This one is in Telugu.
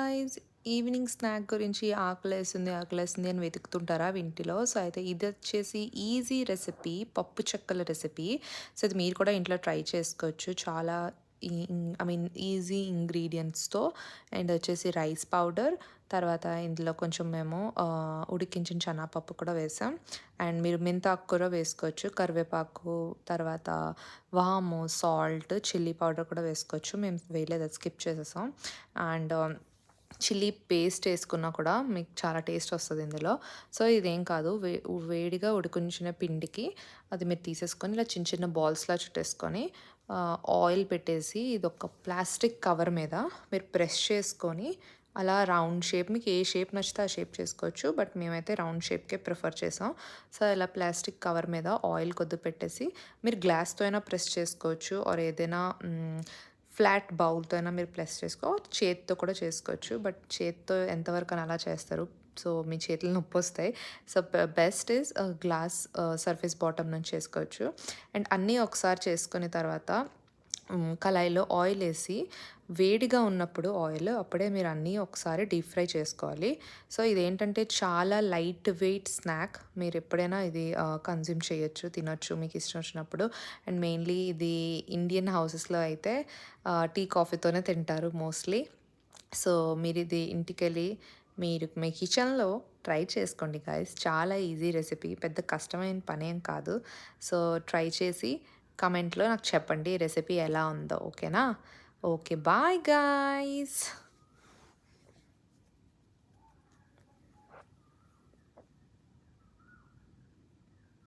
గాయ్స్! ఈవినింగ్ స్నాక్ గురించి ఆకలేస్తుంది అని వెతుకుతుంటారా ఇంటిలో? సో, అయితే ఇదొచ్చేసి ఈజీ రెసిపీ, పప్పు చెక్కల రెసిపీ. సో, ఇది మీరు కూడా ఇంట్లో ట్రై చేసుకోవచ్చు. చాలా ఈజీ ఇంగ్రీడియెంట్స్‌తో అండ్ వచ్చేసి రైస్ పౌడర్, తర్వాత ఇందులో కొంచెం మేము ఉడికించిన శనగపప్పు కూడా వేసాం. అండ్ మీరు మెంతాకు కూర వేసుకోవచ్చు. కరివేపాకు, తర్వాత వాము, సాల్ట్, చిల్లీ పౌడర్ కూడా వేసుకోవచ్చు. మేము వేయలేదు, అది స్కిప్ చేసేసాం. అండ్ చిల్లీ పేస్ట్ వేసుకున్నా కూడా మీకు చాలా టేస్ట్ వస్తది ఇందులో. సో, ఇదేం కాదు, వేడిగా ఉడికించిన పిండికి అది మీరు తీసేసుకొని ఇలా చిన్న చిన్న బాల్స్‌లా చుట్టేసుకొని ఆయిల్ పెట్టేసి ఇదొక ప్లాస్టిక్ కవర్ మీద మీరు ప్రెస్ చేసుకొని అలా రౌండ్ షేప్, మీకు ఏ షేప్ నచ్చితే ఆ షేప్ చేసుకోవచ్చు. బట్ మేమైతే రౌండ్ షేప్‌కే ప్రిఫర్ చేసాం. సో, ఇలా ప్లాస్టిక్ కవర్ మీద ఆయిల్ కొద్దిగా పెట్టేసి మీరు గ్లాస్‌తో అయినా ప్రెస్ చేసుకోవచ్చు. ఆర్ ఏదైనా ఫ్లాట్ బౌల్‌తో అయినా మీరు ప్రెస్ చేత్తో కూడా చేసుకోవచ్చు. బట్ చేత్తో ఎంతవరకని అలా చేస్తారు. సో, మీ చేతులు నొప్పొస్తాయి. So, best is glass surface bottom నుంచి చేసుకోవచ్చు. అండ్ అన్నీ ఒకసారి చేసుకున్న తర్వాత కళాయిలో ఆయిలేసి వేడిగా ఉన్నప్పుడు ఆయిల్ అప్పుడే మీరు అన్నీ ఒకసారి డీప్ ఫ్రై చేసుకోవాలి. సో, ఇదేంటంటే చాలా లైట్ వెయిట్ స్నాక్. మీరు ఎప్పుడైనా ఇది కన్జ్యూమ్ చేయొచ్చు, తినొచ్చు మీకు ఇష్టం వచ్చినప్పుడు. అండ్ మెయిన్లీ ఇది ఇండియన్ హౌసెస్‌లో అయితే టీ, కాఫీతోనే తింటారు మోస్ట్‌లీ. సో, మీరిది ఇంటికెళ్ళి మీరు మీ కిచెన్‌లో ట్రై చేసుకోండి గైస్. చాలా ఈజీ రెసిపీ. పెద్ద కష్టమైన పనేం కాదు. సో, ట్రై చేసి కామెంట్‌లో నాకు చెప్పండి రెసిపీ ఎలా ఉందో. ఓకేనా? ఓకే. Bye guys.